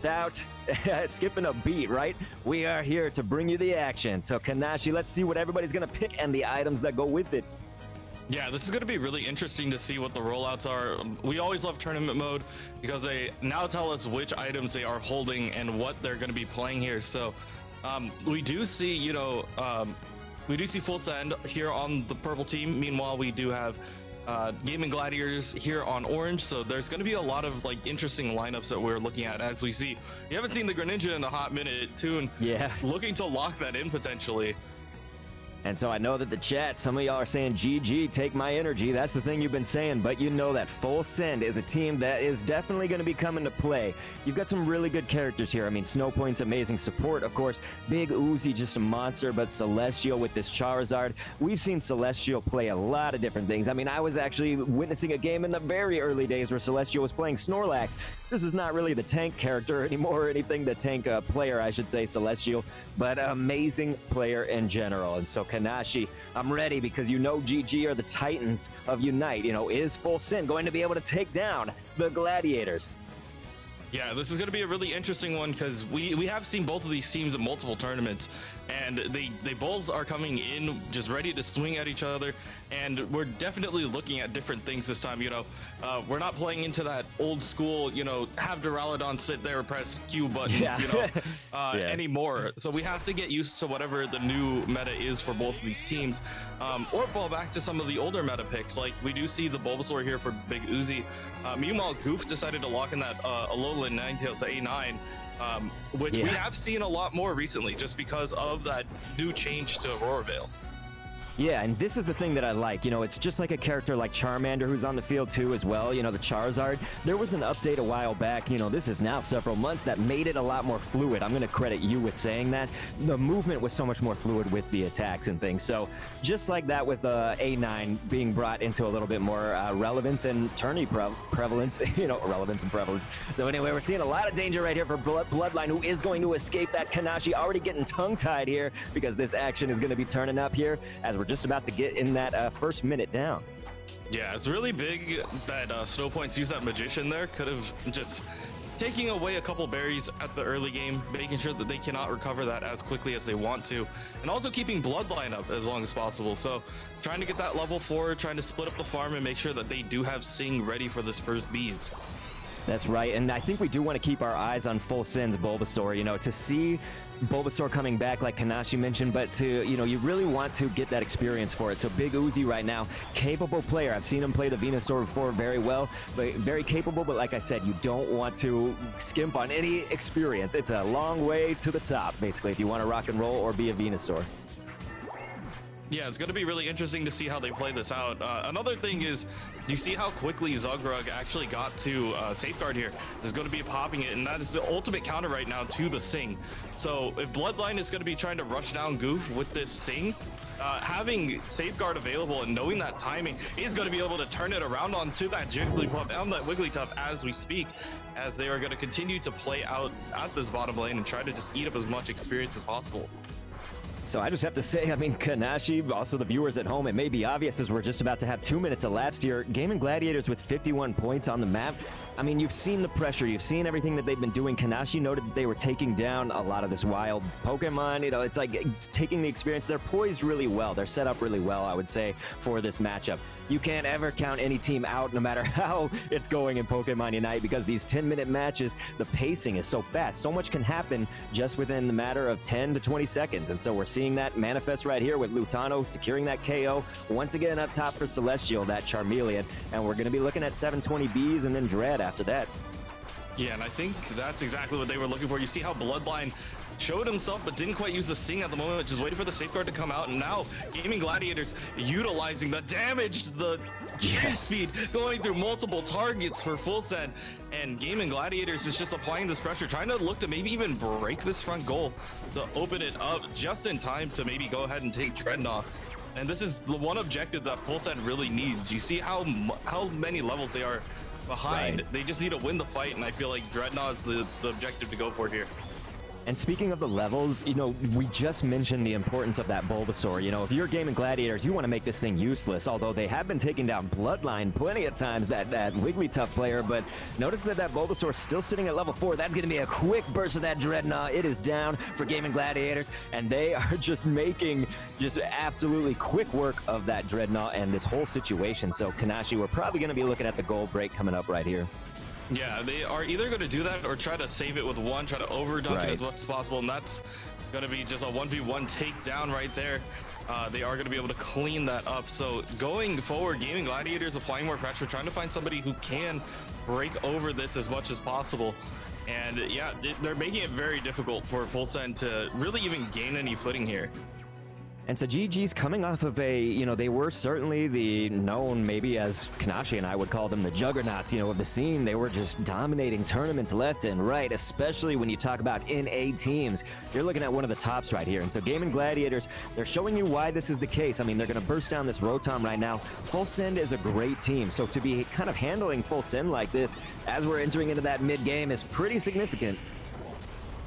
Without skipping a beat, right? We are here to bring you the action. So Kanashi, let's see what everybody's gonna pick and the items that go with it. Yeah, this is going to be really interesting to see what the rollouts are. We always love tournament mode because they now tell us which items they are holding and what they're going to be playing here. So we do see, we do see full send here on the purple team. Meanwhile, we do have Gaimin Gladiators here on orange. So there's going to be a lot of like interesting lineups that we're looking at as we see. You haven't seen the Greninja in a hot minute, Toon. Yeah. Looking to lock that in potentially. And so I know that the chat, some of y'all are saying, GG, take my energy. That's the thing you've been saying, but you know that Full Send is a team that is definitely going to be coming to play. You've got some really good characters here. I mean, Snowpoint's amazing support, of course. Big Uzi, just a monster, but Celestial with this Charizard. We've seen Celestial play a lot of different things. I mean, I was actually witnessing a game in the very early days where Celestial was playing Snorlax. This is not really the tank character anymore, or anything, the tank player, I should say, Celestial, but amazing player in general. And so Kanashi, I'm ready because you know GG are the Titans of Unite. You know, is Full Send going to be able to take down the Gladiators? Yeah, this is going to be a really interesting one because we have seen both of these teams in multiple tournaments, and they both are coming in just ready to swing at each other, and we're definitely looking at different things this time. We're not playing into that old school, have Duraludon sit there, press Q button, anymore. So we have to get used to whatever the new meta is for both of these teams, or fall back to some of the older meta picks. Like we do see the Bulbasaur here for Big Uzi. Meanwhile, Goof decided to lock in that Alolan Ninetales A9, which we have seen a lot more recently just because of that new change to Aurora Veil. Yeah, and this is the thing that I like. It's just like a character like Charmander who's on the field too as well, the Charizard. There was an update a while back, this is now several months, that made it a lot more fluid. I'm going to credit you with saying that. The movement was so much more fluid with the attacks and things. So just like that with A9 being brought into a little bit more relevance and tourney prevalence, relevance and prevalence. So anyway, we're seeing a lot of danger right here for Bloodline, who is going to escape that. Kanashi already getting tongue-tied here because this action is going to be turning up here as we're just about to get in that first minute down. Yeah, it's really big that Snowpoint's used that Magician there. Could have just taking away a couple berries at the early game, making sure that they cannot recover that as quickly as they want to, and also keeping Bloodline up as long as possible. So trying to get that level 4, trying to split up the farm and make sure that they do have Sing ready for this first bees. That's right, and I think we do want to keep our eyes on Full Send's Bulbasaur, to see Bulbasaur coming back like Kanashi mentioned, but to, you really want to get that experience for it. So Big Uzi right now, capable player. I've seen him play the Venusaur before very well, but very capable, but like I said, you don't want to skimp on any experience. It's a long way to the top, basically, if you want to rock and roll or be a Venusaur. Yeah, it's going to be really interesting to see how they play this out. Another thing is, you see how quickly Zugrug actually got to Safeguard here. There's going to be popping it, and that is the ultimate counter right now to the Sing. So if Bloodline is going to be trying to rush down Goof with this Sing, having Safeguard available and knowing that timing is going to be able to turn it around onto that Jigglypuff and that Wigglytuff as we speak, as they are going to continue to play out at this bottom lane and try to just eat up as much experience as possible. So I just have to say, Kanashi, also the viewers at home, it may be obvious as we're just about to have 2 minutes elapsed here. Gaimin Gladiators with 51 points on the map. You've seen the pressure. You've seen everything that they've been doing. Kanashi noted that they were taking down a lot of this wild Pokemon. It's like it's taking the experience. They're poised really well. They're set up really well, I would say, for this matchup. You can't ever count any team out no matter how it's going in Pokemon Unite, because these 10-minute matches, the pacing is so fast. So much can happen just within the matter of 10 to 20 seconds. And so we're seeing that manifest right here with Lutano securing that KO. Once again up top for Celestial, that Charmeleon. And we're going to be looking at 720Bs and then Dread after that. Yeah, and I think that's exactly what they were looking for. You see how Bloodline showed himself but didn't quite use the Sing at the moment, just waiting for the Safeguard to come out, and now Gaimin Gladiators utilizing the damage, the speed, going through multiple targets for Full Send, and Gaimin Gladiators is just applying this pressure, trying to look to maybe even break this front goal to open it up just in time to maybe go ahead and take Dreadnought. And this is the one objective that Full Send really needs. You see how many levels they are behind. Right. They just need to win the fight, and I feel like Dreadnought is the objective to go for here. And speaking of the levels, you know, we just mentioned the importance of that Bulbasaur. You know, if you're Gaimin Gladiators, you want to make this thing useless, although they have been taking down Bloodline plenty of times, that Wigglytuff player, but notice that Bulbasaur is still sitting at level 4. That's going to be a quick burst of that Dreadnought. It is down for Gaimin Gladiators, and they are just making just absolutely quick work of that Dreadnought and this whole situation. So Kanashi, we're probably going to be looking at the gold break coming up right here. Yeah, they are either going to do that or try to save it with one, try to overdunk it as much as possible, and that's going to be just a 1v1 takedown right there. They are going to be able to clean that up. So going forward, Gaimin Gladiators applying more pressure, trying to find somebody who can break over this as much as possible. And yeah, they're making it very difficult for Full Send to really even gain any footing here. And so GG's coming off of a, you know, they were certainly the known, maybe as Kanashi and I would call them, the juggernauts, you know, of the scene. They were just dominating tournaments left and right, especially when you talk about NA teams. You're looking at one of the tops right here. And so Gaimin Gladiators, they're showing you why this is the case. I mean, they're going to burst down this Rotom right now. Full Send is a great team. So to be kind of handling Full Send like this as we're entering into that mid-game is pretty significant.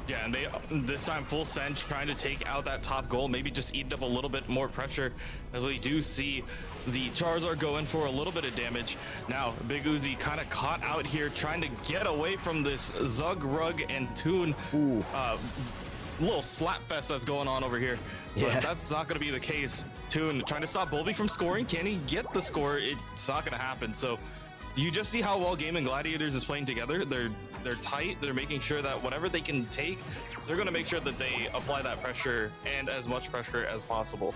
Yeah, and this time Full Send trying to take out that top goal, maybe just eat up a little bit more pressure, as we do see the Charizard go in for a little bit of damage. Now, Big Uzi kind of caught out here, trying to get away from this Zug, Rug, and Toon little slap fest that's going on over here. But that's not going to be the case. Toon trying to stop Bulby from scoring. Can he get the score? It's not going to happen. So you just see how well Gaimin Gladiators is playing together. They're tight. They're making sure that whatever they can take, they're going to make sure that they apply that pressure and as much pressure as possible.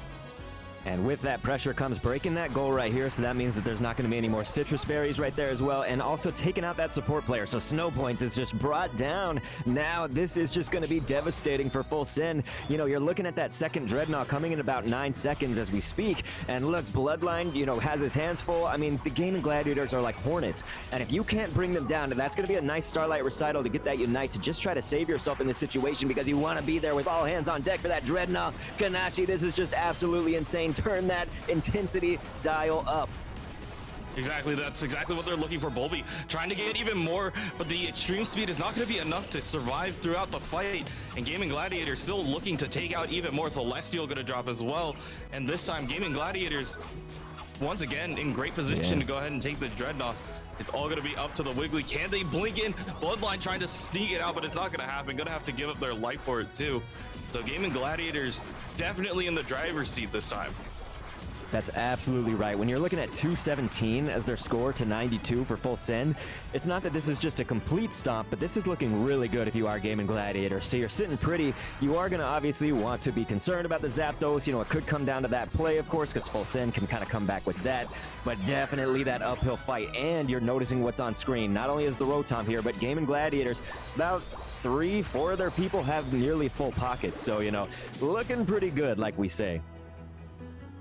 And with that pressure comes breaking that goal right here, so that means that there's not going to be any more citrus berries right there as well, and also taking out that support player. So Snow Points is just brought down. Now this is just going to be devastating for Full Send. You know, you're looking at that second Dreadnought coming in about 9 seconds as we speak, and look, Bloodline, you know, has his hands full. I mean, the Gaimin Gladiators are like hornets, and if you can't bring them down, that's going to be a nice Starlight Recital to get that Unite, to just try to save yourself in this situation, because you want to be there with all hands on deck for that Dreadnought. Kanashi, this is just absolutely insane. Turn that intensity dial up. Exactly, that's exactly what they're looking for. Bulby trying to get even more, but the extreme speed is not going to be enough to survive throughout the fight. And Gaimin Gladiators still looking to take out even more. Celestial going to drop as well. And this time, Gaimin Gladiators, once again, in great position to go ahead and take the Dreadnought. It's all going to be up to the Wiggly. Can they blink in? Bloodline trying to sneak it out, but it's not going to happen. Going to have to give up their life for it, too. So Gaimin Gladiators definitely in the driver's seat this time. That's absolutely right. When you're looking at 217 as their score to 92 for Full Send, it's not that this is just a complete stomp, but this is looking really good if you are Gaimin Gladiator. So you're sitting pretty. You are going to obviously want to be concerned about the Zapdos. You know, it could come down to that play, of course, because Full Send can kind of come back with that. But definitely that uphill fight. And you're noticing what's on screen. Not only is the Rotom here, but Gaimin Gladiators, about 3-4 of their people have nearly full pockets. So, you know, looking pretty good, like we say.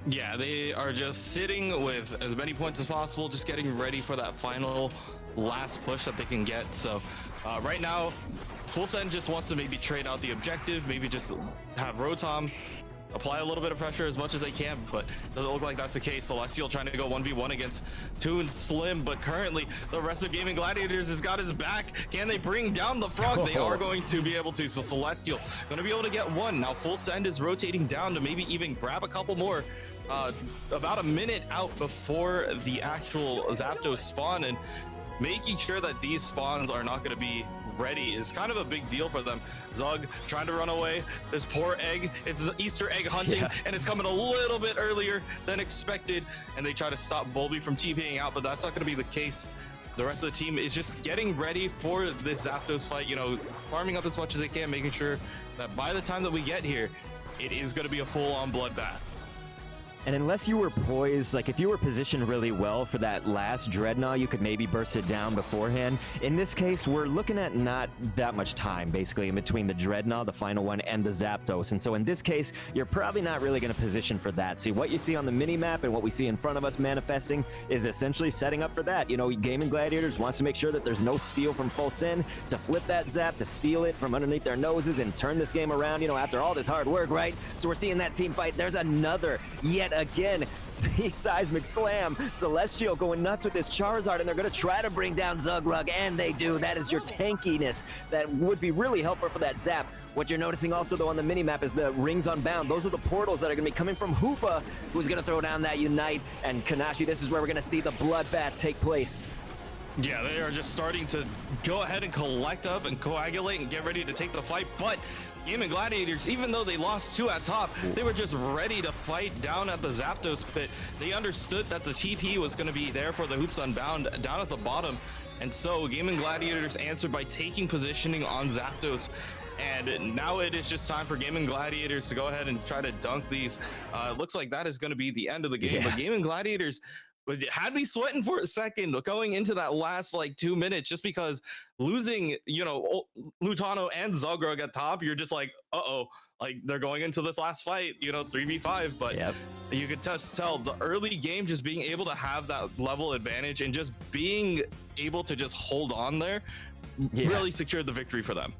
Yeah, they are just sitting with as many points as possible, just getting ready for that final last push that they can get. So right now, Full Send just wants to maybe trade out the objective, maybe just have Rotom apply a little bit of pressure as much as they can, but doesn't look like that's the case. Celestial trying to go 1v1 against Toon Slim, but currently the rest of Gaimin Gladiators has got his back. Can they bring down the frog? They are going to be able to. So Celestial going to be able to get one. Now Full Send is rotating down to maybe even grab a couple more. About a minute out before the actual Zapdos spawn, and making sure that these spawns are not going to be ready is kind of a big deal for them. Zug trying to run away. This poor egg, it's Easter egg hunting, and it's coming a little bit earlier than expected, and they try to stop Bulby from TPing out, but that's not going to be the case. The rest of the team is just getting ready for this Zapdos fight, you know, farming up as much as they can, making sure that by the time that we get here, it is going to be a full-on bloodbath. And unless you were poised, like if you were positioned really well for that last Dreadnought, you could maybe burst it down beforehand. In this case, we're looking at not that much time, basically, in between the Dreadnought, the final one, and the Zapdos. And so in this case, you're probably not really going to position for that. See, what you see on the mini-map and what we see in front of us manifesting is essentially setting up for that. You know, Gaimin Gladiators wants to make sure that there's no steal from Full Send, to flip that Zap, to steal it from underneath their noses and turn this game around, you know, after all this hard work, right? So we're seeing that team fight. There's another, yet again, the seismic slam. Celestial going nuts with this Charizard, and they're going to try to bring down Zugrug, and they do. That is your tankiness that would be really helpful for that Zap. What you're noticing also, though, on the minimap is the rings unbound. Those are the portals that are going to be coming from Hoopa, who's going to throw down that Unite. And Kanashi, this is where we're going to see the bloodbath take place. Yeah, they are just starting to go ahead and collect up and coagulate and get ready to take the fight. But Gaimin Gladiators, even though they lost 2 at top, they were just ready to fight down at the Zapdos pit. They understood that the TP was going to be there for the Hoops Unbound down at the bottom. And so Gaimin Gladiators answered by taking positioning on Zapdos. And now it is just time for Gaimin Gladiators to go ahead and try to dunk these. Looks like that is going to be the end of the game. Yeah. But Gaimin Gladiators had me sweating for a second going into that last like 2 minutes, just because losing, Lutano and Zugrug at top, you're just like, like they're going into this last fight, 3v5. But you could tell the early game, just being able to have that level advantage and just being able to just hold on there really secured the victory for them.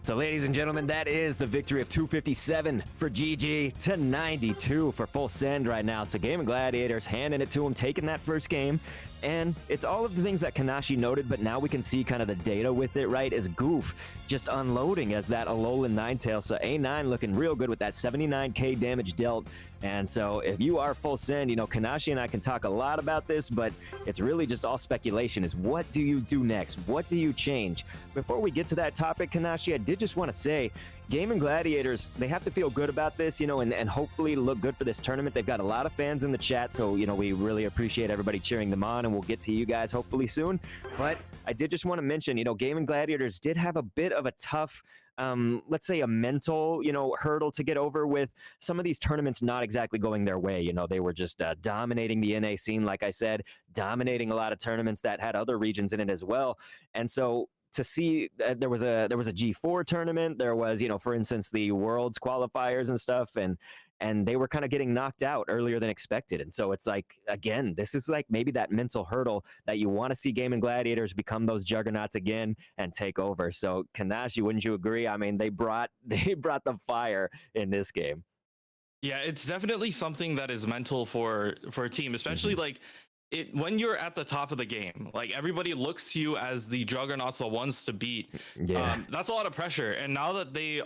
So, ladies and gentlemen, that is the victory of 257 for GG to 92 for Full Send right now. So, Gaimin Gladiators handing it to him, taking that first game. And it's all of the things that Kanashi noted, but now we can see kind of the data with it, right? As Goof just unloading as that Alolan Ninetale. So A9 looking real good with that 79k damage dealt. And so if you are Full Send, Kanashi and I can talk a lot about this, but it's really just all speculation is what do you do next? What do you change? Before we get to that topic, Kanashi, I did just want to say, Gaimin Gladiators, they have to feel good about this, and hopefully look good for this tournament. They've got a lot of fans in the chat, so, we really appreciate everybody cheering them on, and we'll get to you guys hopefully soon. But I did just want to mention, Gaimin Gladiators did have a bit of a tough, let's say a mental, hurdle to get over with some of these tournaments not exactly going their way. They were just dominating the NA scene, like I said, dominating a lot of tournaments that had other regions in it as well. And so to see there was a G4 tournament, there was, for instance, the Worlds qualifiers and stuff, and they were kind of getting knocked out earlier than expected. And so it's like, again, this is like maybe that mental hurdle that you want to see Gaimin Gladiators become those juggernauts again and take over. So Kanashi, wouldn't you agree? I mean, they brought the fire in this game. Yeah, it's definitely something that is mental for a team, especially like when you're at the top of the game, like everybody looks to you as the juggernauts, the ones to beat. That's a lot of pressure. And now that they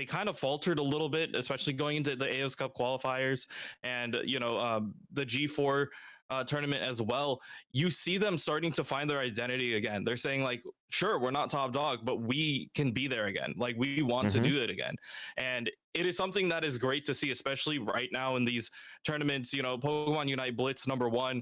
kind of faltered a little bit, especially going into the AOS Cup qualifiers and the G4 tournament as well, you see them starting to find their identity again. They're saying like, sure, we're not top dog, but we can be there again. Like we want to do it again. And it is something that is great to see, especially right now in these tournaments, Pokemon Unite Blitz #1,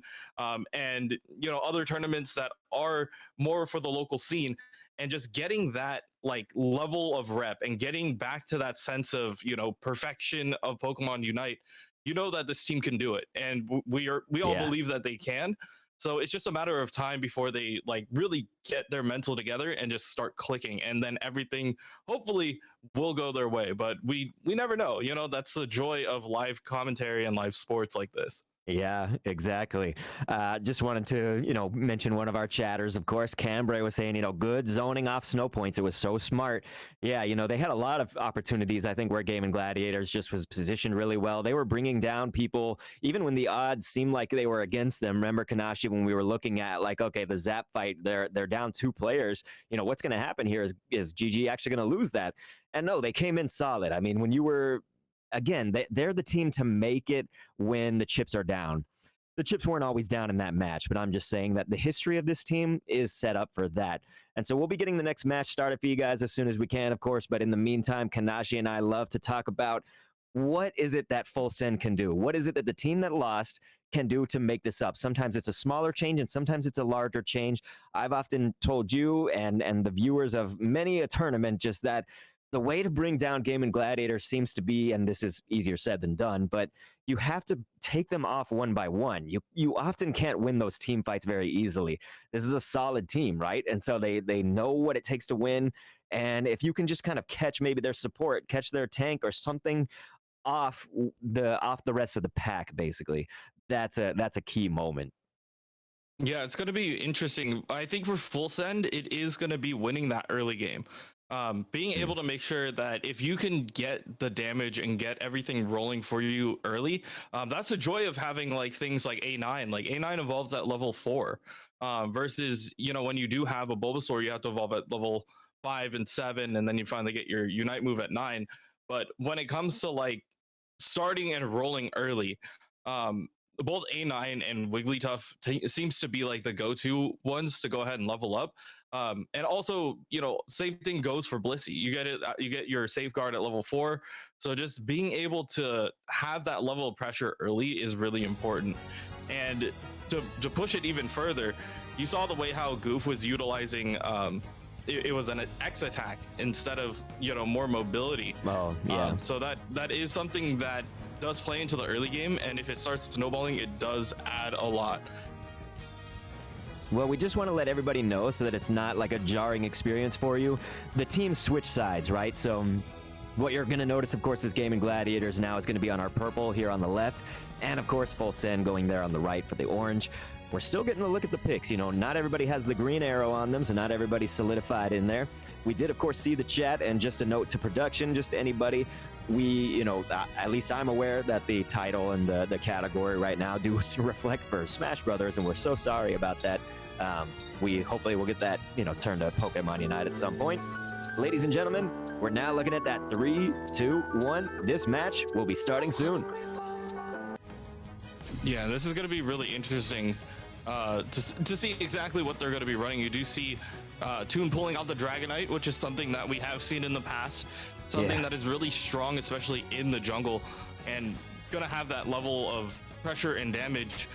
and other tournaments that are more for the local scene, and just getting that like level of rep and getting back to that sense of perfection of Pokemon Unite. That this team can do it, and we all believe that they can. So it's just a matter of time before they like really get their mental together and just start clicking, and then everything hopefully will go their way. But we never know. That's the joy of live commentary and live sports like this. Yeah, exactly. Just wanted to, mention one of our chatters, of course. Cambrai was saying, good zoning off snow points. It was so smart. Yeah, they had a lot of opportunities, I think, where Gaimin Gladiators just was positioned really well. They were bringing down people, even when the odds seemed like they were against them. Remember, Kanashi, when we were looking at, like, okay, the Zap fight, they're down 2 players. What's going to happen here is GG actually going to lose that? And no, they came in solid. I mean, when you were... Again, they're the team to make it when the chips are down. The chips weren't always down in that match, but I'm just saying that the history of this team is set up for that. And so we'll be getting the next match started for you guys as soon as we can, of course. But in the meantime, Kanashi and I love to talk about what is it that Full Send can do? What is it that the team that lost can do to make this up? Sometimes it's a smaller change and sometimes it's a larger change. I've often told you and the viewers of many a tournament just that the way to bring down Gaimin Gladiator seems to be, and this is easier said than done, but you have to take them off one by one. You often can't win those team fights very easily. This is a solid team, right? And so they know what it takes to win. And if you can just kind of catch maybe their support, catch their tank or something off the rest of the pack, basically, that's a key moment. Yeah, it's going to be interesting. I think for Full Send, it is going to be winning that early game. Being able to make sure that if you can get the damage and get everything rolling for you early, that's the joy of having like things like A9. Like A9 evolves at level 4, versus when you do have a Bulbasaur, you have to evolve at level 5 and 7, and then you finally get your Unite move at 9. But when it comes to like starting and rolling early, both A9 and Wigglytuff seems to be like the go-to ones to go ahead and level up. And also, same thing goes for Blissey. You get your safeguard at level 4. So just being able to have that level of pressure early is really important. And to push it even further, you saw the way how Goof was utilizing it was an X attack instead of more mobility. Oh yeah. So that is something that does play into the early game, and if it starts snowballing, it does add a lot. Well, we just want to let everybody know so that it's not like a jarring experience for you. The teams switch sides, right? So what you're going to notice, of course, is Gaimin Gladiators now is going to be on our purple here on the left, and of course Full Send going there on the right for the orange. We're still getting a look at the picks. Not everybody has the green arrow on them, so not everybody's solidified in there. We did, of course, see the chat, and just a note to production, just to anybody, we, at least I'm aware that the title and the category right now do reflect for Smash Brothers, and we're so sorry about that. We hopefully will get that, turned to Pokemon Unite at some point. Ladies and gentlemen, we're now looking at that 3, 2, 1. This match will be starting soon. Yeah, this is going to be really interesting to see exactly what they're going to be running. You do see Toon pulling out the Dragonite, which is something that we have seen in the past. Something that is really strong, especially in the jungle, and going to have that level of pressure and damage.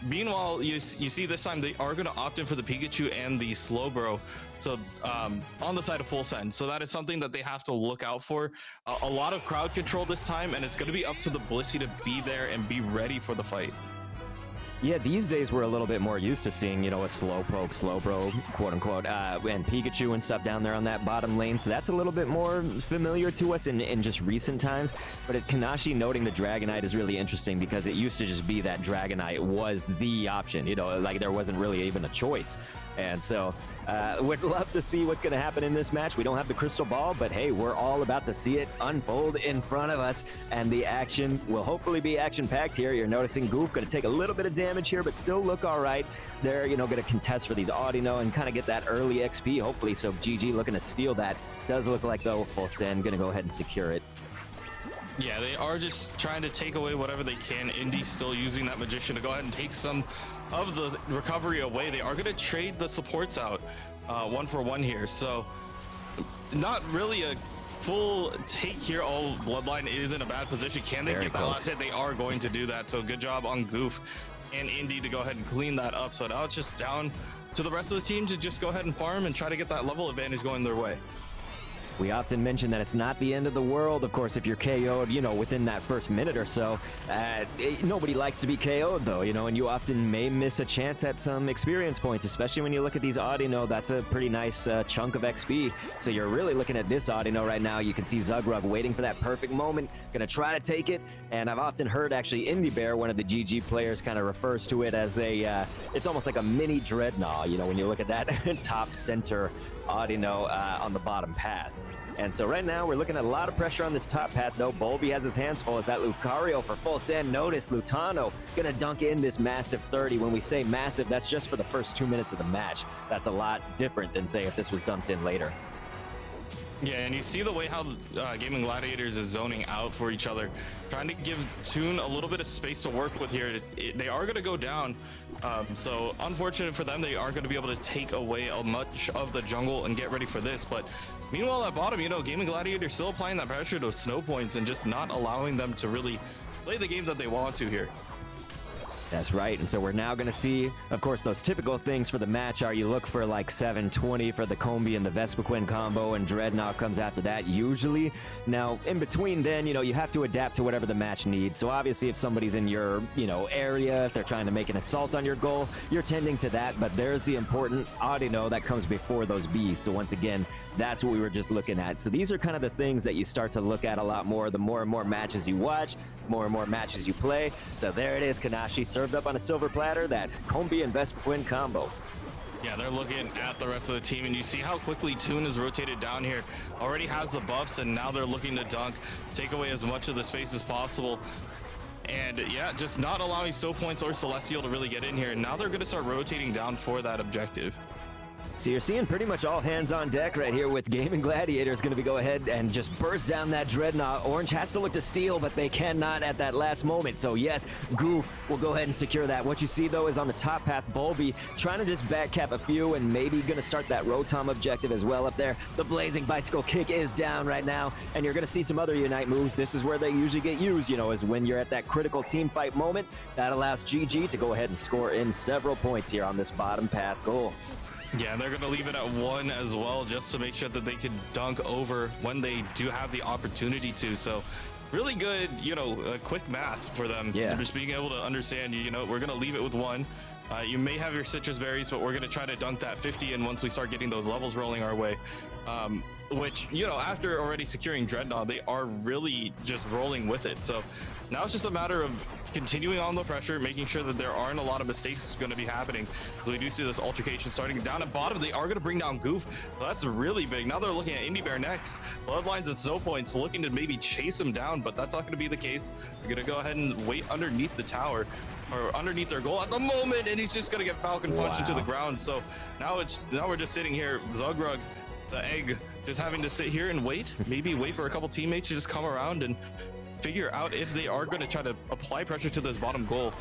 Meanwhile, you see this time they are going to opt in for the Pikachu and the Slowbro, so on the side of Full Send. So that is something that they have to look out for. A lot of crowd control this time, and it's going to be up to the Blissey to be there and be ready for the fight. Yeah, these days we're a little bit more used to seeing, a Slowpoke, Slowbro, quote-unquote, and Pikachu and stuff down there on that bottom lane, so that's a little bit more familiar to us in just recent times. But at Kanashi, noting the Dragonite is really interesting because it used to just be that Dragonite was the option, like there wasn't really even a choice. And so we'd love to see what's going to happen in this match. We don't have the crystal ball, but hey, we're all about to see it unfold in front of us, and the action will hopefully be action-packed here. You're noticing Goof going to take a little bit of damage here, but still look all right. They're, going to contest for these Audino and kind of get that early XP, hopefully. So GG looking to steal that. Does look like, though, Full Send going to go ahead and secure it. Yeah, they are just trying to take away whatever they can. Indy still using that Magician to go ahead and take some of the recovery away. They are going to trade the supports out 1-for-1 here, so not really a full take here. Oh, Bloodline is in a bad position. Can they get that last hit? They are going to do that, so good job on Goof and Indy to go ahead and clean that up. So now it's just down to the rest of the team to just go ahead and farm and try to get that level advantage going their way. We often mention that it's not the end of the world, of course, if you're KO'd, within that first minute or so. Nobody likes to be KO'd, though, and you often may miss a chance at some experience points, especially when you look at these Audino. That's a pretty nice chunk of XP. So you're really looking at this Audino right now. You can see Zugrug waiting for that perfect moment, gonna try to take it. And I've often heard, actually, Indie Bear, one of the GG players, kind of refers to it as it's almost like a mini Dreadnought, when you look at that top center Audino on the bottom path. And so right now we're looking at a lot of pressure on this top path, though. Bolby has his hands full as that Lucario for Full Send. Notice Lutano gonna dunk in this massive 30. When we say massive, that's just for the first 2 minutes of the match. That's a lot different than, say, if this was dumped in later. Yeah, and you see the way how Gaimin Gladiators is zoning out for each other, trying to give Toon a little bit of space to work with here. They are going to go down, so unfortunate for them. They aren't going to be able to take away much of the jungle and get ready for this. But meanwhile, at bottom, Gaimin Gladiators still applying that pressure to snow points and just not allowing them to really play the game that they want to here. That's right, and so we're now going to see, of course, those typical things for the match are you look for like 720 for the Combi and the Vespiquen combo, and Dreadnought comes after that usually. Now, in between then, you have to adapt to whatever the match needs. So obviously if somebody's in your, area, if they're trying to make an assault on your goal, you're tending to that, but there's the important Audino that comes before those Bs. So once again, that's what we were just looking at. So these are kind of the things that you start to look at a lot more the more and more matches you watch, more and more matches you play. So there it is, Kanashi served up on a silver platter, that Combi and Vespiquen combo. Yeah, they're looking at the rest of the team, and you see how quickly Toon is rotated down here. Already has the buffs, and now they're looking to dunk, take away as much of the space as possible. And yeah, just not allowing Stow Points or Celestial to really get in here. And now they're going to start rotating down for that objective. So you're seeing pretty much all hands on deck right here with Gaimin Gladiators going to be go ahead and just burst down that Dreadnought. Orange has to look to steal, but they cannot at that last moment. So yes, Goof will go ahead and secure that. What you see though is on the top path, Bulby trying to just backcap a few and maybe going to start that Rotom objective as well up there. The Blazing Bicycle Kick is down right now, and you're going to see some other Unite moves. This is where they usually get used, you know, is when you're at that critical team fight moment. That allows GG to go ahead and score in several points here on this bottom path goal. Yeah, they're going to leave it at 1 as well, just to make sure that they can dunk over when they do have the opportunity to. So really good, you know, quick math for them. Yeah. Just being able to understand, you know, we're going to leave it with 1. You may have your citrus berries, but we're going to try to dunk that 50 in once we start getting those levels rolling our way. Which, you know, after already securing Dreadnought, they are really just rolling with it. So now it's just a matter of continuing on the pressure, making sure that there aren't a lot of mistakes going to be happening. So we do see this altercation starting down at bottom. They are going to bring down Goof. So that's really big. Now they're looking at Indie Bear next. Bloodlines and Snow Points looking to maybe chase him down, but that's not going to be the case. They're going to go ahead and wait underneath the tower, or underneath their goal at the moment, and he's just going to get Falcon punched into the ground. So now we're just sitting here, Zugrug, the egg, just having to sit here and wait, maybe wait for a couple teammates to just come around and figure out if they are going to try to apply pressure to this bottom goal.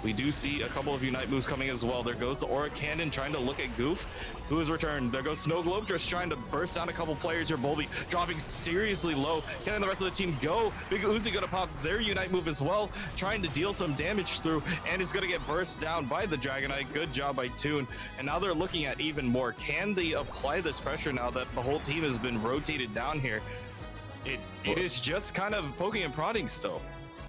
We do see a couple of Unite moves coming as well. There goes the Aura Cannon trying to look at Goof, who is returned. There goes Snow Globe just trying to burst down a couple players here. Bulby dropping seriously low. Can the rest of the team go? Big Uzi gonna pop their Unite move as well, trying to deal some damage through, and is gonna get burst down by the Dragonite. Good job by Toon. And now they're looking at even more. Can they apply this pressure now that the whole team has been rotated down here? It is just kind of poking and prodding still.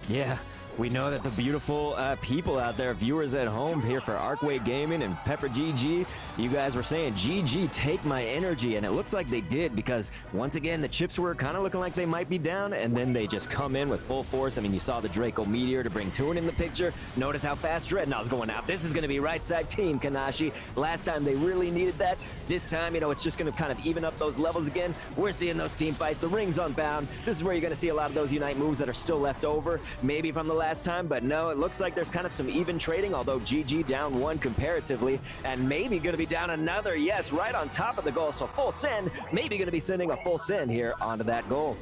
Yeah. We know that the beautiful people out there, viewers at home here for Arcway Gaming and Pepper GG, you guys were saying, GG, take my energy, and it looks like they did, because once again, the chips were kind of looking like they might be down, and then they just come in with full force. I mean, you saw the Draco Meteor to bring Toon in the picture. Notice how fast Dreadnought's going out. This is going to be right side team, Kanashi. Last time they really needed that. This time, you know, it's just going to kind of even up those levels again. We're seeing those team fights. The ring's unbound. This is where you're going to see a lot of those Unite moves that are still left over, maybe from the last time, but no, it looks like there's kind of some even trading, although GG down 1 comparatively, and maybe going to be down another. Yes, right on top of the goal, so full send, maybe going to be sending a full send here onto that goal.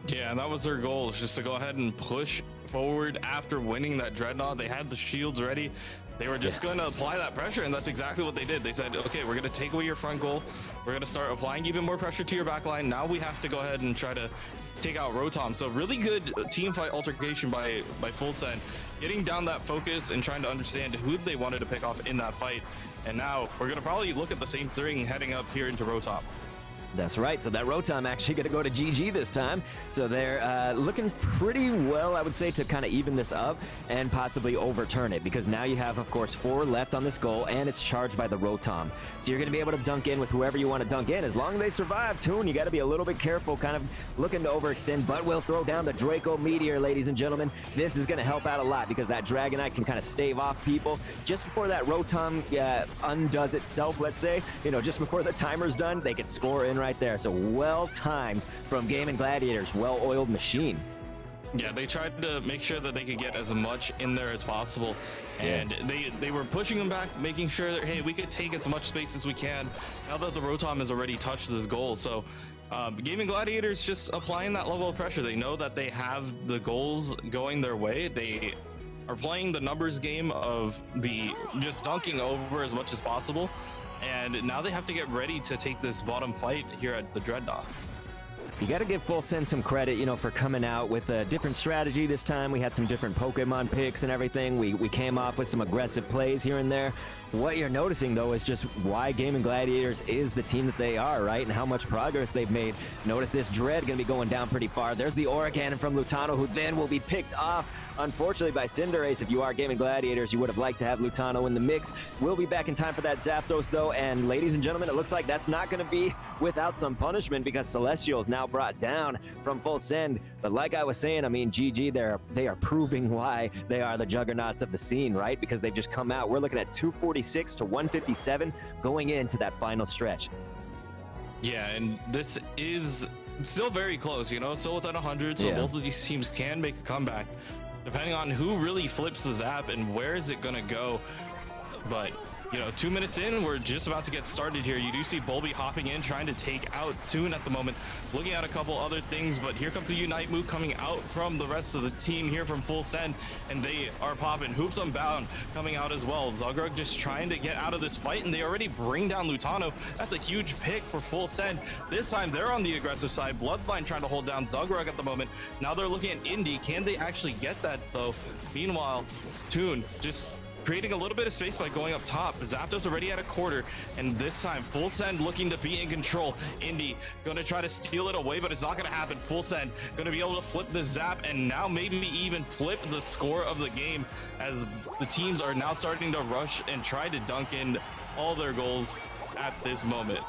Yeah, and that was their goal, is just to go ahead and push forward after winning that Dreadnought. They had the shields ready. They were just going to apply that pressure, and that's exactly what they did. They said, okay, we're going to take away your front goal. We're going to start applying even more pressure to your back line. Now we have to go ahead and try to take out Rotom. So really good team fight altercation by Full Send, getting down that focus and trying to understand who they wanted to pick off in that fight. And now we're going to probably look at the same thing heading up here into Rotom. That's right. So that Rotom actually going to go to GG this time. So they're looking pretty well, I would say, to kind of even this up and possibly overturn it, because now you have, of course, 4 left on this goal, and it's charged by the Rotom. So you're going to be able to dunk in with whoever you want to dunk in. As long as they survive, Toon, you got to be a little bit careful, kind of looking to overextend, but we'll throw down the Draco Meteor, ladies and gentlemen. This is going to help out a lot, because that Dragonite can kind of stave off people just before that Rotom undoes itself, let's say. You know, just before the timer's done, they can score in right there. So well timed from Gaimin Gladiators, well-oiled machine. Yeah, they tried to make sure that they could get as much in there as possible, and they were pushing them back, making sure that, hey, we could take as much space as we can now that the Rotom has already touched this goal. So Gaimin Gladiators just applying that level of pressure. They know that they have the goals going their way. They are playing the numbers game of the just dunking over as much as possible. And now they have to get ready to take this bottom fight here at the Dreadnought. You got to give Full Send some credit, you know, for coming out with a different strategy this time. We had some different Pokemon picks and everything. We came off with some aggressive plays here and there. What you're noticing, though, is just why Gaimin Gladiators is the team that they are, right? And how much progress they've made. Notice this Dread going to be going down pretty far. There's the Aura Cannon from Lutano, who then will be picked off, unfortunately, by Cinderace. If you are Gaimin Gladiators, you would have liked to have Lutano in the mix. We'll be back in time for that Zapdos, though. And ladies and gentlemen, it looks like that's not going to be without some punishment, because Celestial is now brought down from Full Send. But like I was saying, I mean, GG, they are proving why they are the juggernauts of the scene, right? Because they've just come out. We're looking at 246 to 157 going into that final stretch. Yeah, and this is still very close, you know, still within 100, so both of these teams can make a comeback, depending on who really flips the zap and where is it going to go. But, you know, 2 minutes in, we're just about to get started here. You do see Bolby hopping in, trying to take out Toon at the moment, looking at a couple other things, but here comes a Unite move coming out from the rest of the team here from Full Send, and they are popping. Hoops Unbound coming out as well. Zogrug just trying to get out of this fight, and they already bring down Lutano. That's a huge pick for Full Send. This time, they're on the aggressive side. Bloodline trying to hold down Zogrug at the moment. Now they're looking at Indy. Can they actually get that, though? Meanwhile, Toon just creating a little bit of space by going up top. Zapdos already at a quarter, and this time Full Send looking to be in control. Indy gonna try to steal it away, but it's not gonna happen. Full Send gonna be able to flip the zap and now maybe even flip the score of the game, as the teams are now starting to rush and try to dunk in all their goals at this moment.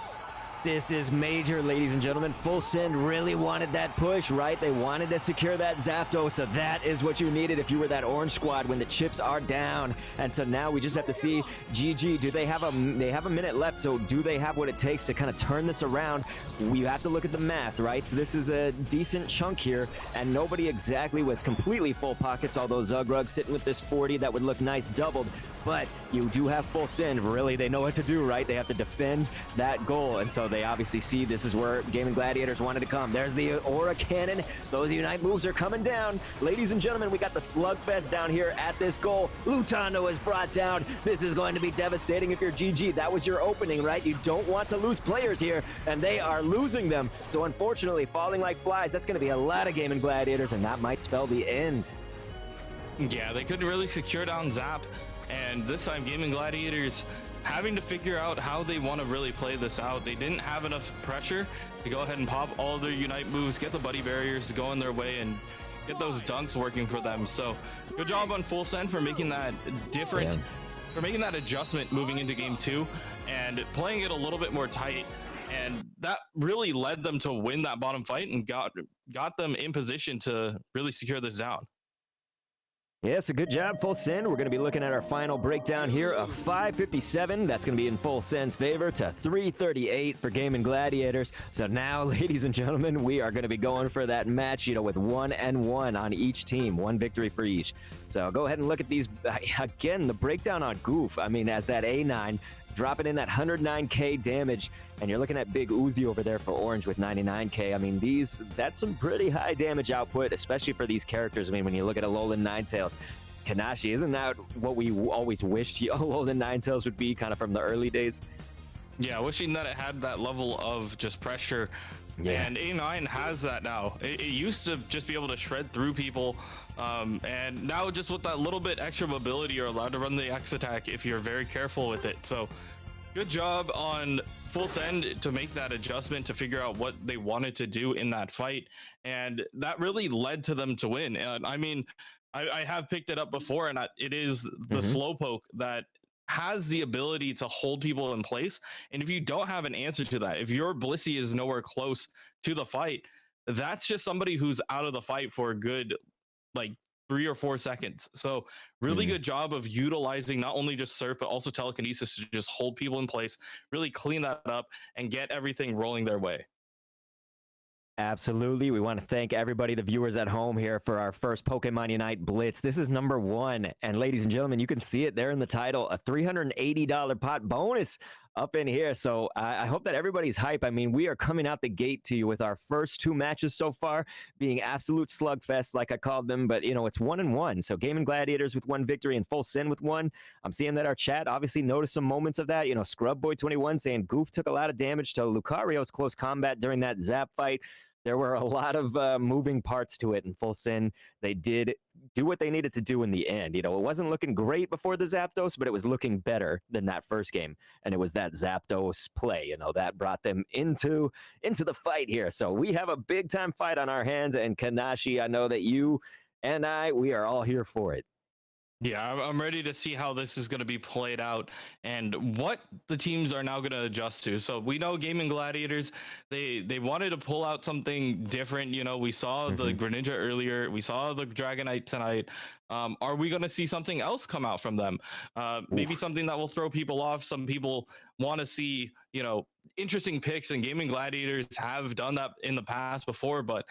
This is major, ladies and gentlemen. Full Send really wanted that push, right? They wanted to secure that Zapdos, so that is what you needed if you were that orange squad when the chips are down. And so now we just have to see GG. Do they have a minute left? So do they have what it takes to kind of turn this around? We have to look at the math, right? So this is a decent chunk here, and nobody exactly with completely full pockets, although Zugrug sitting with this 40 that would look nice doubled. But you do have Full Send. Really, they know what to do, right? They have to defend that goal. And so they obviously see this is where Gaimin Gladiators wanted to come. There's the Aura Cannon. Those Unite moves are coming down. Ladies and gentlemen, we got the Slugfest down here at this goal. Lutano is brought down. This is going to be devastating if you're GG. That was your opening, right? You don't want to lose players here, and they are losing them. So unfortunately, falling like flies, that's going to be a lot of Gaimin Gladiators, and that might spell the end. Yeah, they couldn't really secure down Zap. And this time, Gaimin Gladiators having to figure out how they want to really play this out. They didn't have enough pressure to go ahead and pop all their Unite moves, get the buddy barriers to go in their way, and get those dunks working for them. So good job on Full Send for making that different, for making that adjustment moving into game 2 and playing it a little bit more tight. And that really led them to win that bottom fight and got them in position to really secure this down. Yes, a good job, Full Send. We're going to be looking at our final breakdown here of 557. That's going to be in Full Send's favor to 338 for Gaimin Gladiators. So now, ladies and gentlemen, we are going to be going for that match, you know, with 1-1 on each team, one victory for each. So go ahead and look at these. Again, the breakdown on Goof. I mean, as that A9, dropping in that 109k damage, and you're looking at Big Uzi over there for Orange with 99k. I mean, that's some pretty high damage output, especially for these characters. I mean, when you look at Alolan Ninetales, Kanashi, isn't that what we always wished Alolan Ninetales would be, kind of from the early days? Yeah, wishing that it had that level of just pressure. Yeah. And A9 has that now. It used to just be able to shred through people, and now just with that little bit extra mobility, you're allowed to run the X attack if you're very careful with it. So good job on Full Send to make that adjustment to figure out what they wanted to do in that fight, and that really led to them to win. And I mean, I have picked it up before, and it is the Slowpoke that has the ability to hold people in place. And if you don't have an answer to that, if your Blissey is nowhere close to the fight, that's just somebody who's out of the fight for a good like 3 or 4 seconds. So really good job of utilizing not only just Surf, but also telekinesis to just hold people in place, really clean that up and get everything rolling their way. Absolutely. We want to thank everybody, the viewers at home here, for our first Pokemon Unite Blitz. This is number 1. And ladies and gentlemen, you can see it there in the title, a $380 pot bonus up in here. So I hope that everybody's hype. I mean, we are coming out the gate to you with our first 2 matches so far being absolute slugfest, like I called them. But, you know, it's 1-1. So Gaimin Gladiators with 1 victory and Full Send with 1. I'm seeing that our chat obviously noticed some moments of that. You know, Scrubboy21 saying Goof took a lot of damage to Lucario's close combat during that Zap fight. There were a lot of moving parts to it in Full Send. They did do what they needed to do in the end. You know, it wasn't looking great before the Zapdos, but it was looking better than that first game. And it was that Zapdos play, you know, that brought them into the fight here. So we have a big time fight on our hands. And Kanashi, I know that you and we are all here for it. Yeah, I'm ready to see how this is going to be played out and what the teams are now going to adjust to. So we know Gaming Gladiators, they wanted to pull out something different. You know, we saw the Greninja earlier, we saw the Dragonite tonight. Are we going to see something else come out from them? Maybe something that will throw people off. Some people want to see, you know, interesting picks, and Gaming Gladiators have done that in the past before, but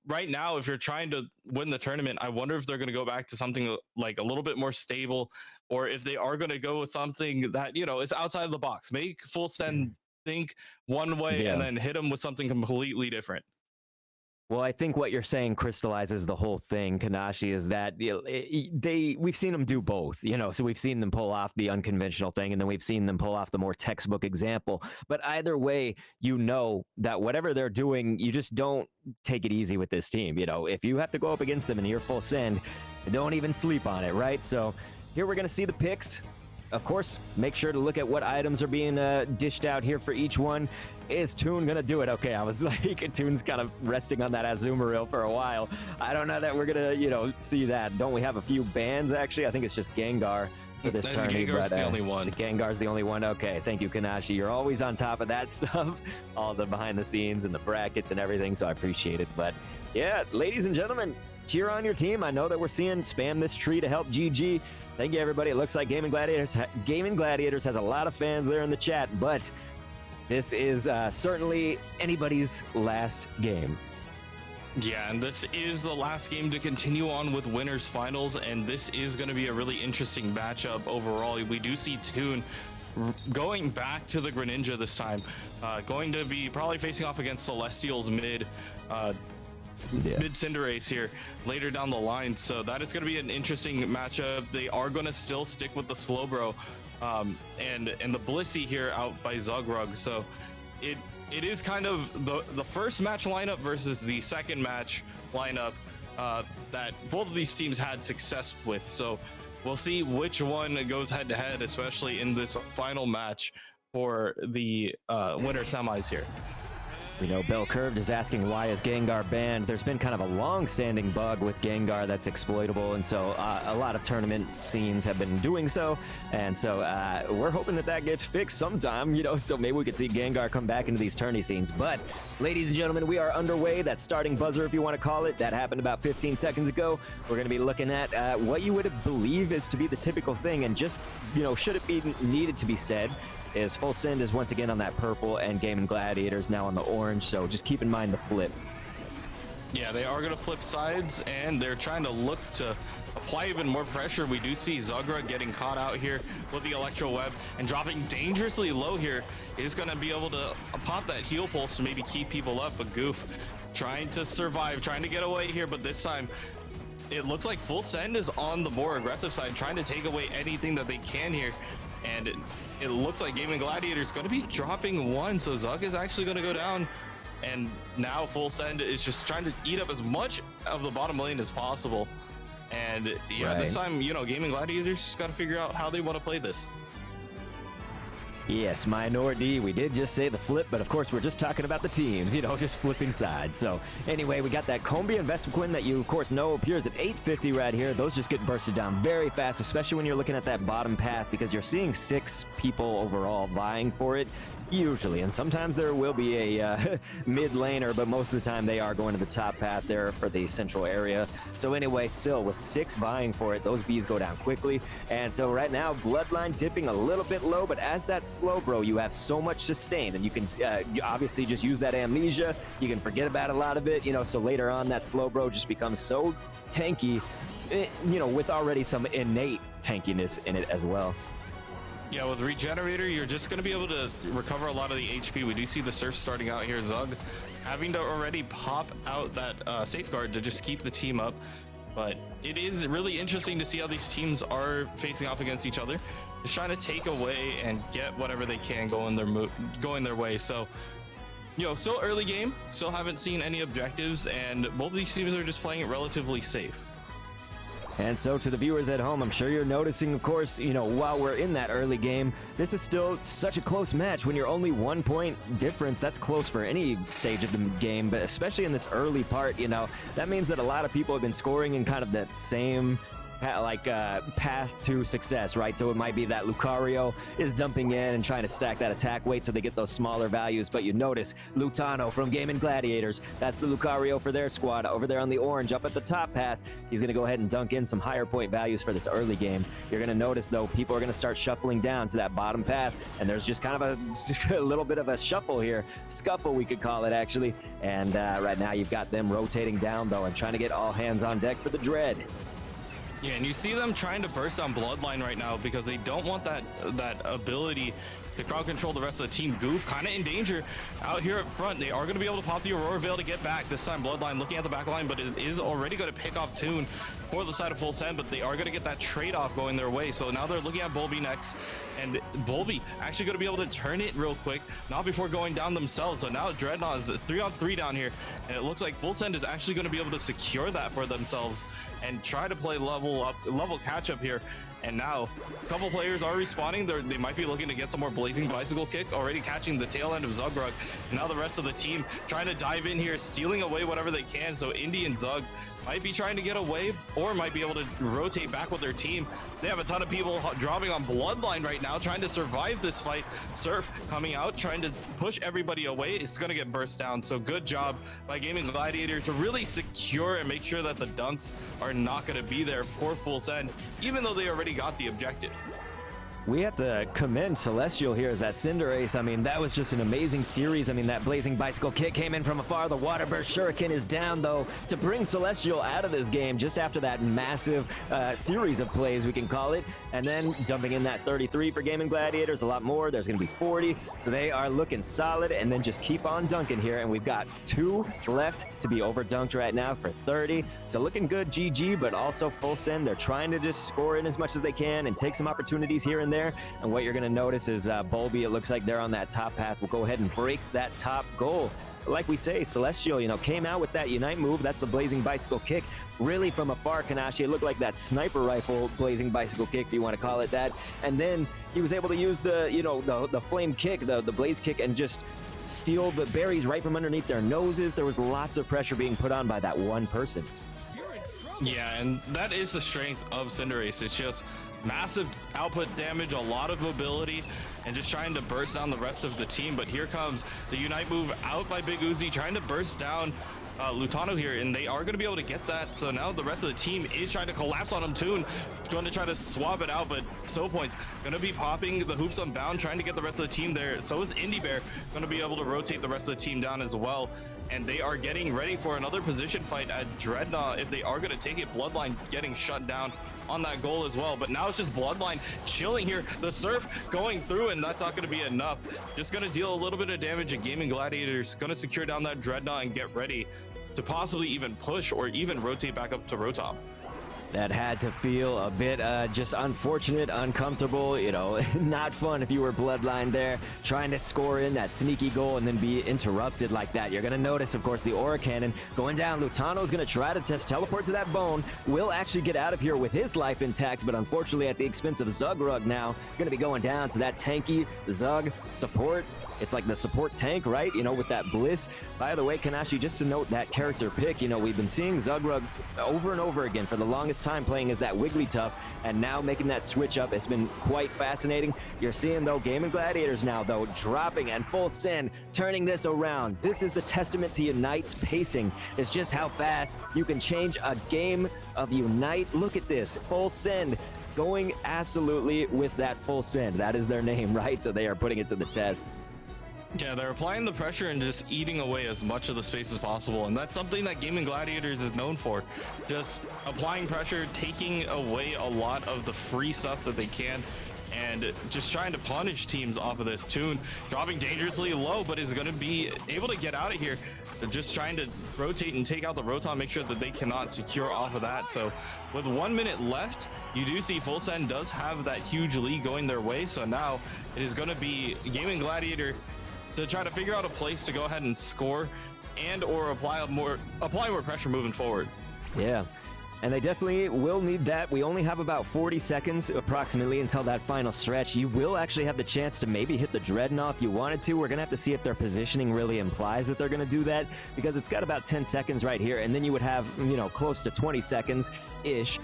right now, if you're trying to win the tournament, I wonder if they're going to go back to something like a little bit more stable, or if they are going to go with something that, you know, is outside of the box. Make Full Send think one way and then hit them with something completely different. Well, I think what you're saying crystallizes the whole thing, Kanashi, is that we've seen them do both, you know, so we've seen them pull off the unconventional thing, and then we've seen them pull off the more textbook example. But either way, you know that whatever they're doing, you just don't take it easy with this team. You know, if you have to go up against them and you're Full Send, don't even sleep on it, right? So here we're going to see the picks. Of course, make sure to look at what items are being dished out here for each one. Is Toon gonna do it? Okay, I was like, Toon's kind of resting on that Azumarill for a while. I don't know that we're gonna, you know, see that. Don't we have a few bans, actually? I think it's just Gengar for this tournament. Gengar's the only one. The Gengar's the only one. Okay, thank you, Kanashi. You're always on top of that stuff. All the behind the scenes and the brackets and everything, so I appreciate it. But yeah, ladies and gentlemen, cheer on your team. I know that we're seeing spam this tree to help GG. Thank you, everybody. It looks like Gaming Gladiators has a lot of fans there in the chat, but this is certainly anybody's last game. Yeah, and this is the last game to continue on with winners finals, and this is going to be a really interesting matchup overall. We do see Toon going back to the Greninja this time, going to be probably facing off against Celestial's mid Cinderace here later down the line, so that is going to be an interesting matchup. They are going to still stick with the Slowbro and the Blissey here out by Zugrug, so it is kind of the first match lineup versus the second match lineup that both of these teams had success with, so we'll see which one goes head to head, especially in this final match for the winter semis here. You know, Bell Curved is asking, why is Gengar banned? There's been kind of a long-standing bug with Gengar that's exploitable, and so a lot of tournament scenes have been doing so, and so we're hoping that that gets fixed sometime, you know, so maybe we could see Gengar come back into these tourney scenes. But, ladies and gentlemen, we are underway. That starting buzzer, if you want to call it, that happened about 15 seconds ago. We're going to be looking at what you would believe is to be the typical thing, and just, you know, should it be needed to be said, is Full Send is once again on that purple, and Gaming Gladiators now on the orange, so just keep in mind the flip. Yeah, they are going to flip sides, and they're trying to look to apply even more pressure. We do see Zugra getting caught out here with the Electro Web, and dropping dangerously low here is going to be able to pop that heal pulse to maybe keep people up, but Goof trying to survive, trying to get away here, but this time it looks like Full Send is on the more aggressive side, trying to take away anything that they can here, and it looks like Gaming Gladiator is going to be dropping one, so Zug is actually going to go down, and now Full Send is just trying to eat up as much of the bottom lane as possible. And yeah, This time, you know, Gaming Gladiators just got to figure out how they want to play this. Yes, Minority, we did just say the flip, but of course we're just talking about the teams, you know, just flipping sides. So anyway, we got that Combi and Vespiquen that you of course know appears at 850 right here. Those just get bursted down very fast, especially when you're looking at that bottom path, because you're seeing 6 people overall vying for it. Usually, and sometimes there will be a mid laner, but most of the time they are going to the top path there for the central area. So anyway, still with 6 vying for it, those bees go down quickly. And so right now, Bloodline dipping a little bit low, but as that Slowbro, you have so much sustain, and you can you obviously just use that amnesia. You can forget about a lot of it, you know, so later on that Slowbro just becomes so tanky, you know, with already some innate tankiness in it as well. Yeah, with Regenerator, you're just going to be able to recover a lot of the HP. We do see the Surf starting out here. Zug having to already pop out that Safeguard to just keep the team up. But it is really interesting to see how these teams are facing off against each other. Just trying to take away and get whatever they can going their way. So, you know, still early game. Still haven't seen any objectives. And both of these teams are just playing it relatively safe. And so to the viewers at home, I'm sure you're noticing, of course, you know, while we're in that early game, this is still such a close match. When you're only 1 point difference, that's close for any stage of the game, but especially in this early part, you know, that means that a lot of people have been scoring in kind of that same path to success, right? So it might be that Lucario is dumping in and trying to stack that attack weight so they get those smaller values. But you notice Lutano from Gaimin Gladiators, that's the Lucario for their squad over there on the orange up at the top path. He's going to go ahead and dunk in some higher point values for this early game. You're going to notice, though, people are going to start shuffling down to that bottom path, and there's just kind of a little bit of a shuffle here, scuffle we could call it actually. And right now you've got them rotating down, though, and trying to get all hands on deck for the Dread. Yeah, and you see them trying to burst down Bloodline right now because they don't want that ability to crowd control the rest of the team. Goof kind of in danger out here up front. They are going to be able to pop the Aurora Veil to get back. This time Bloodline looking at the back line, but it is already going to pick off Toon for the side of Full Send, but they are going to get that trade-off going their way. So now they're looking at Bulby next, and Bulby actually going to be able to turn it real quick, not before going down themselves. So now Dreadnought is 3-on-3 down here, and it looks like Full Send is actually going to be able to secure that for themselves and try to play level catch up here. And now a couple players are respawning. They might be looking to get some more Blazing Bicycle Kick, already catching the tail end of Zugrug. And now the rest of the team trying to dive in here, stealing away whatever they can. So Indy and Zug might be trying to get away or might be able to rotate back with their team. They have a ton of people dropping on Bloodline right now, trying to survive this fight. Surf coming out, trying to push everybody away. It's going to get burst down. So good job by Gaimin Gladiators to really secure and make sure that the dunks are not going to be there for Full Send, even though they already got the objective. We have to commend Celestial here as that Cinderace. I mean, that was just an amazing series. I mean, that Blazing Bicycle Kick came in from afar. The Water Burst Shuriken is down, though, to bring Celestial out of this game just after that massive series of plays, we can call it. And then dumping in that 33 for Gaimin Gladiators, a lot more. There's going to be 40. So they are looking solid, and then just keep on dunking here. And we've got 2 left to be over-dunked right now for 30. So looking good, GG, but also Full Send. They're trying to just score in as much as they can and take some opportunities here and there. And what you're going to notice is Bulby, it looks like they're on that top path. We'll go ahead and break that top goal. Like we say, Celestial, came out with that Unite move. That's the Blazing Bicycle Kick. Really from afar, Kanashi, it looked like that sniper rifle Blazing Bicycle Kick, if you want to call it that. And then he was able to use the flame kick, the blaze kick, and just steal the berries right from underneath their noses. There was lots of pressure being put on by that one person. Yeah, and that is the strength of Cinderace. It's just massive output damage, a lot of mobility, and just trying to burst down the rest of the team. But here comes the Unite move out by Big Uzi, trying to burst down Lutano here, and they are going to be able to get that. So now the rest of the team is trying to collapse on him. Toon going to try to swap it out, but So Point's going to be popping the hoops unbound, trying to get the rest of the team there. So is Indy Bear going to be able to rotate the rest of the team down as well. And they are getting ready for another position fight at Dreadnought. If they are going to take it, Bloodline getting shut down on that goal as well. But now it's just Bloodline chilling here. The Surf going through, and that's not going to be enough. Just going to deal a little bit of damage. And Gaimin Gladiators going to secure down that Dreadnought and get ready to possibly even push or even rotate back up to Rotom. That had to feel a bit just unfortunate, uncomfortable, not fun if you were Bloodline there, trying to score in that sneaky goal and then be interrupted like that. You're going to notice, of course, the Aura Cannon going down. Lutano's going to try to just teleport to that bone. Will actually get out of here with his life intact, but unfortunately at the expense of Zugrug now, going to be going down. So that tanky Zug support, it's like the support tank, right? With that Bliss. By the way, Kanashi, just to note that character pick, we've been seeing Zugrug over and over again for the longest time playing as that Wigglytuff, and now making that switch up. It's been quite fascinating. You're seeing, though, Gaimin Gladiators now, though, dropping and Full Send, turning this around. This is the testament to Unite's pacing. It's just how fast you can change a game of Unite. Look at this. Full Send going absolutely with that Full Send. That is their name, right? So they are putting it to the test. Yeah, they're applying the pressure and just eating away as much of the space as possible. And that's something that Gaimin Gladiators is known for. Just applying pressure, taking away a lot of the free stuff that they can, and just trying to punish teams off of this. Toon dropping dangerously low, but is going to be able to get out of here. They're just trying to rotate and take out the Rotom, make sure that they cannot secure off of that. So with 1 minute left, you do see Full Send does have that huge lead going their way. So now it is going to be Gaimin Gladiator to try to figure out a place to go ahead and score and or apply more pressure moving forward. Yeah. And they definitely will need that. We only have about 40 seconds approximately until that final stretch. You will actually have the chance to maybe hit the Dreadnought if you wanted to. We're going to have to see if their positioning really implies that they're going to do that, because it's got about 10 seconds right here, and then you would have, close to 20 seconds-ish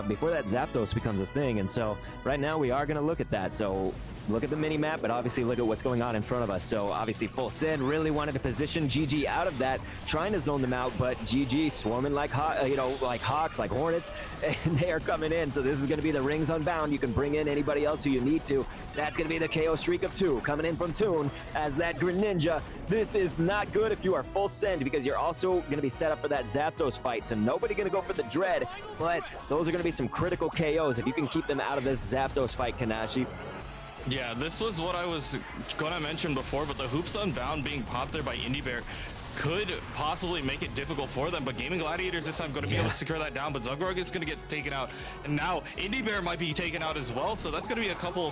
before that Zapdos becomes a thing. And so right now we are going to look at that. So look at the mini-map, but obviously look at what's going on in front of us. So obviously Full Send really wanted to position GG out of that, trying to zone them out, but GG swarming like like hawks, like hornets, and they are coming in. So this is going to be the Rings Unbound. You can bring in anybody else who you need to. That's going to be the KO streak of 2 coming in from Toon as that Greninja. This is not good if you are Full Send, because you're also going to be set up for that Zapdos fight. So nobody going to go for the Dread, but those are going to be some critical KOs if you can keep them out of this Zapdos fight, Kanashi. Yeah, this was what I was gonna mention before, but the Hoops Unbound being popped there by Indie Bear could possibly make it difficult for them. But Gaming Gladiators this time going to be able to secure that down, but Zugrog is going to get taken out, and now Indie Bear might be taken out as well. So that's going to be a couple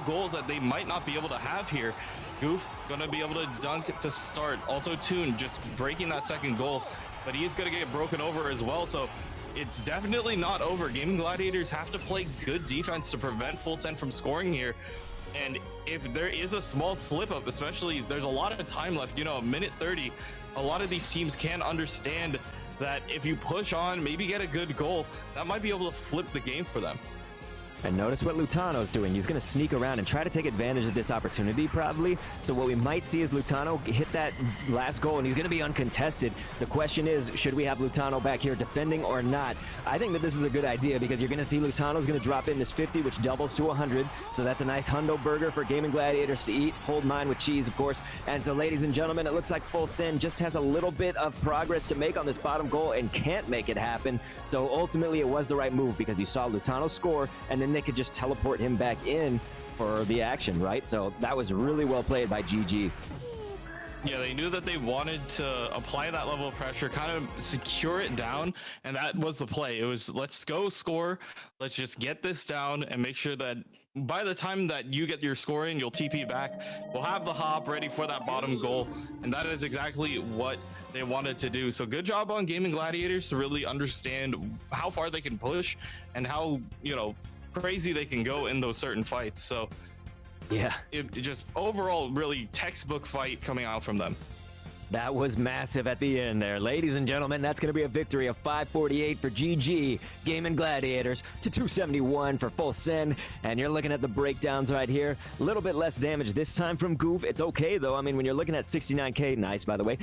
goals that they might not be able to have here. Goof going to be able to dunk to start. Also Toon just breaking that second goal, but he's going to get broken over as well. So it's definitely not over. Gaming Gladiators have to play good defense to prevent Full Send from scoring here. And if there is a small slip up, especially there's a lot of time left, a minute 30, a lot of these teams can understand that if you push on, maybe get a good goal, that might be able to flip the game for them. And notice what Lutano's doing. He's going to sneak around and try to take advantage of this opportunity, probably. So what we might see is Lutano hit that last goal, and he's going to be uncontested. The question is, should we have Lutano back here defending or not? I think that this is a good idea, because you're going to see Lutano's going to drop in this 50, which doubles to 100. So that's a nice hundo burger for Gaming Gladiators to eat. Hold mine with cheese, of course. And so, ladies and gentlemen, it looks like Full Send just has a little bit of progress to make on this bottom goal and can't make it happen. So ultimately, it was the right move, because you saw Lutano score, and then they could just teleport him back in for the action, right? So that was really well played by GG. Yeah, they knew that they wanted to apply that level of pressure, kind of secure it down, and that was the play. It was, let's go score, let's just get this down and make sure that by the time that you get your scoring, you'll TP back. We'll have the hop ready for that bottom goal, and that is exactly what they wanted to do. So good job on Gaming Gladiators to really understand how far they can push and how, crazy they can go in those certain fights. So yeah, it just overall really textbook fight coming out from them. That was massive at the end there. Ladies and gentlemen, that's going to be a victory of 548 for GG, Gaimin Gladiators, to 271 for Full Send. And you're looking at the breakdowns right here. A little bit less damage this time from Goof. It's okay, though. I mean, when you're looking at 69k, nice, by the way,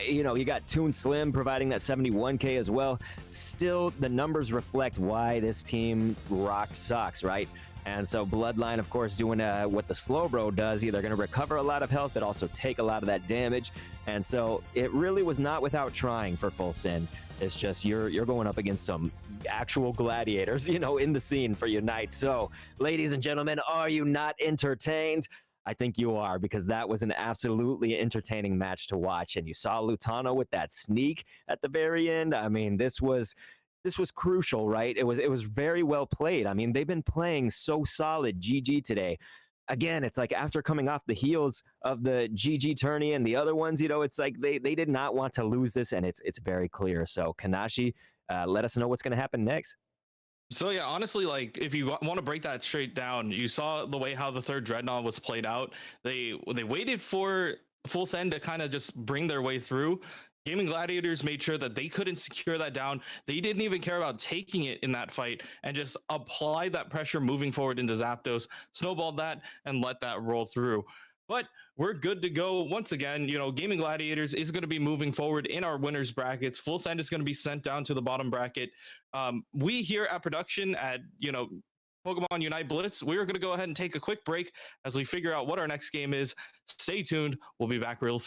you got Toon Slim providing that 71k as well. Still, the numbers reflect why this team rocks socks, right? And so Bloodline, of course, doing what the Slowbro does. They're going to recover a lot of health, but also take a lot of that damage. And so it really was not without trying for Full Send. It's just you're going up against some actual gladiators, in the scene for Unite. So, ladies and gentlemen, are you not entertained? I think you are, because that was an absolutely entertaining match to watch. And you saw Lutano with that sneak at the very end. I mean, this was crucial, right? It was very well played. I mean, they've been playing so solid, GG today. Again, it's like after coming off the heels of the GG tourney and the other ones, it's like they did not want to lose this, and it's very clear. So Kanashi, let us know what's going to happen next. So yeah, honestly, like if you want to break that straight down, you saw the way how the third Dreadnought was played out. They waited for Full Send to kind of just bring their way through. Gaming Gladiators made sure that they couldn't secure that down. They didn't even care about taking it in that fight and just applied that pressure moving forward into Zapdos, snowballed that, and let that roll through. But we're good to go. Once again, Gaming Gladiators is going to be moving forward in our winners brackets. Full Send is going to be sent down to the bottom bracket. We here at production at, Pokemon Unite Blitz, we're going to go ahead and take a quick break as we figure out what our next game is. Stay tuned. We'll be back real soon.